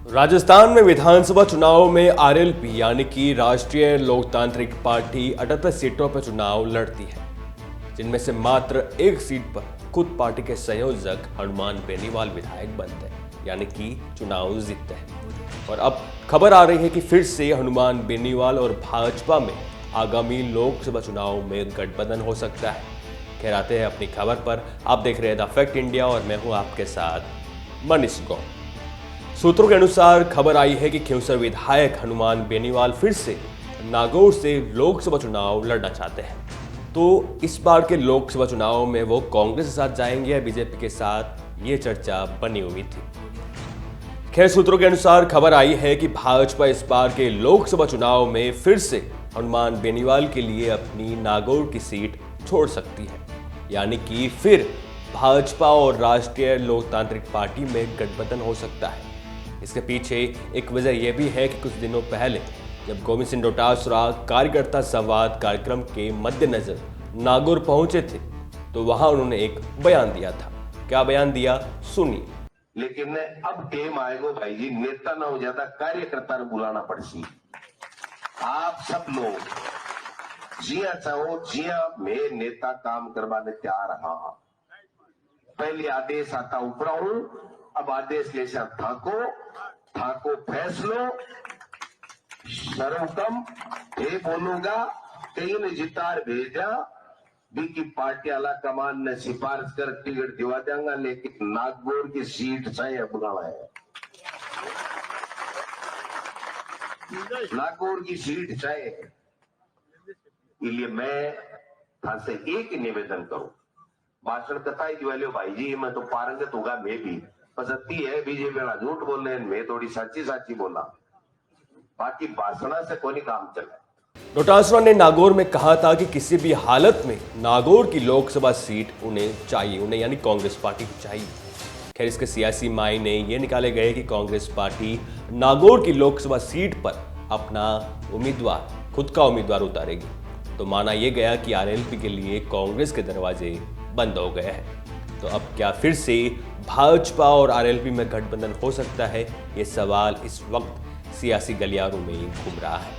राजस्थान में विधानसभा चुनाव में आरएलपी यानी कि राष्ट्रीय लोकतांत्रिक पार्टी 78 सीटों पर चुनाव लड़ती है, जिनमें से मात्र एक सीट पर खुद पार्टी के संयोजक हनुमान बेनीवाल विधायक बनते हैं, यानी कि चुनाव जीतते हैं। और अब खबर आ रही है कि फिर से हनुमान बेनीवाल और भाजपा में आगामी लोकसभा चुनाव में गठबंधन हो सकता है। खैर, आते हैं अपनी खबर पर। आप देख रहे हैं द फैक्ट इंडिया और मैं हूं आपके साथ मनीष गौर। सूत्रों के अनुसार खबर आई है कि खींवसर विधायक हनुमान बेनीवाल फिर से नागौर से लोकसभा चुनाव लड़ना चाहते हैं। तो इस बार के लोकसभा चुनाव में वो कांग्रेस के साथ जाएंगे या बीजेपी के साथ, ये चर्चा बनी हुई थी। खैर, सूत्रों के अनुसार खबर आई है कि भाजपा इस बार के लोकसभा चुनाव में फिर से हनुमान बेनीवाल के लिए अपनी नागौर की सीट छोड़ सकती है, यानी कि फिर भाजपा और राष्ट्रीय लोकतांत्रिक पार्टी में गठबंधन हो सकता है। इसके पीछे एक वजह यह भी है कि कुछ दिनों पहले जब गोविंद सिंह डोटासरा कार्यकर्ता संवाद कार्यक्रम के मद्देनजर नागौर पहुंचे थे, तो वहां उन्होंने एक बयान दिया था। क्या बयान दिया, सुनिए। लेकिन अब टेम आएगा भाई जी, नेता ना हो जाता, कार्यकर्ता ने बुलाना पड़सी। आप सब लोग जिया चाहो जिया, मैं नेता काम करवाने तैयार रहा। पहले आदेश आता ऊपर हूं, अब आदेश ले थाको फैसलो सर्वोत्तम ये बोलूंगा। कहीं ने जितार भेजा बी की पार्टी वाला कमान ने सिफारिश कर टिकट दिवा देंगे, लेकिन नागौर की सीट चाहिए बुलावा है। नागौर की सीट चाहिए, इसलिए मैं था से एक निवेदन करूं। भाषण कथा ही दिवाली भाई जी, मैं तो पारंगत होगा, मैं भी पसंदी है बीजेपी वाला झूठ बोल रहे हैं, मैं थोड़ी सच्ची बोला, बाकी भाषण से कोई काम चला। डोटासरा ने नागौर में कहा था कि किसी भी हालत में नागौर की लोकसभा सीट उन्हें चाहिए, उन्हें यानी कांग्रेस पार्टी को चाहिए। खैर, इसके सियासी मायने ये निकाले गए कि कांग्रेस पार्टी नागौर की लोकसभा सीट पर अपना उम्मीदवार, खुद का उम्मीदवार उतारेगी। तो माना यह गया कि आरएलपी के लिए कांग्रेस के दरवाजे बंद हो गए हैं। तो अब क्या फिर से भाजपा और आरएलपी में गठबंधन हो सकता है, ये सवाल इस वक्त सियासी गलियारों में घूम रहा है।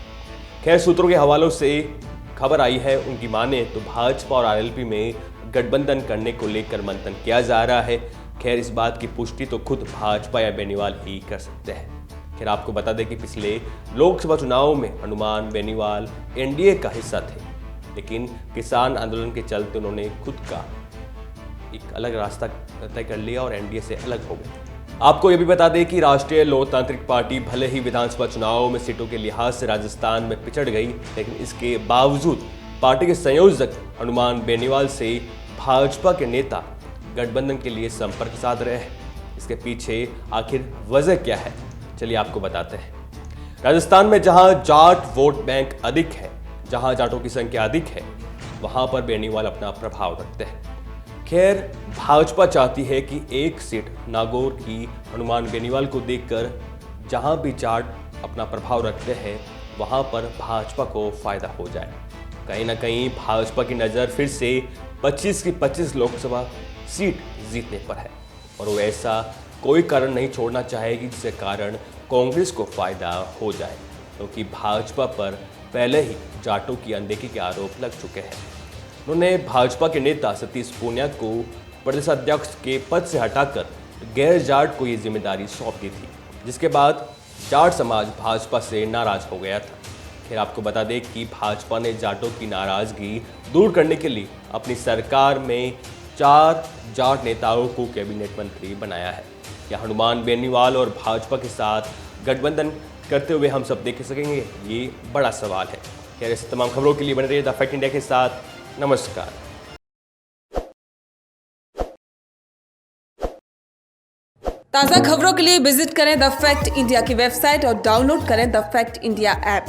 खैर, सूत्रों के हवालों से खबर आई है, उनकी माने तो भाजपा और आरएलपी में गठबंधन करने को लेकर मंथन किया जा रहा है। खैर, इस बात की पुष्टि तो खुद भाजपा या बेनीवाल ही कर सकते हैं। खैर, आपको बता दें कि पिछले लोकसभा चुनाव में हनुमान बेनीवाल एनडीए का हिस्सा थे, लेकिन किसान आंदोलन के चलते उन्होंने खुद का एक अलग रास्ता तय कर लिया और एनडीए से अलग हो गए। आपको यह भी बता दें कि राष्ट्रीय लोकतांत्रिक पार्टी भले ही विधानसभा चुनाव में सीटों के लिहाज से राजस्थान में पिछड़ गई, लेकिन इसके बावजूद पार्टी के संयोजक हनुमान बेनीवाल से भाजपा के नेता गठबंधन के लिए संपर्क साध रहे हैं। इसके पीछे आखिर वजह क्या है, चलिए आपको बताते हैं। राजस्थान में जहां जाट वोट बैंक अधिक है, जहां जाटों की संख्या अधिक है, वहां पर बेनीवाल अपना प्रभाव रखते हैं। खैर, भाजपा चाहती है कि एक सीट नागौर की हनुमान बेनीवाल को देकर जहां भी जाट अपना प्रभाव रखते हैं, वहां पर भाजपा को फायदा हो जाए। कहीं ना कहीं भाजपा की नज़र फिर से 25 की 25 लोकसभा सीट जीतने पर है, और वो ऐसा कोई कारण नहीं छोड़ना चाहेगी जिसके कारण कांग्रेस को फायदा हो जाए, क्योंकि भाजपा पर पहले ही जाटों की अनदेखी के आरोप लग चुके हैं। उन्होंने भाजपा के नेता सतीश पूनिया को प्रदेशाध्यक्ष के पद से हटाकर गैर जाट को ये जिम्मेदारी सौंप दी थी, जिसके बाद जाट समाज भाजपा से नाराज हो गया था। खैर, आपको बता दें कि भाजपा ने जाटों की नाराजगी दूर करने के लिए अपनी सरकार में 4 जाट नेताओं को कैबिनेट मंत्री बनाया है। क्या हनुमान बेनीवाल और भाजपा के साथ गठबंधन करते हुए हम सब देख सकेंगे, ये बड़ा सवाल है। खैर, ऐसे तमाम खबरों के लिए बने रहिए द फैक्ट इंडिया के साथ। नमस्कार। ताज़ा खबरों के लिए विजिट करें द फैक्ट इंडिया की वेबसाइट और डाउनलोड करें द फैक्ट इंडिया ऐप।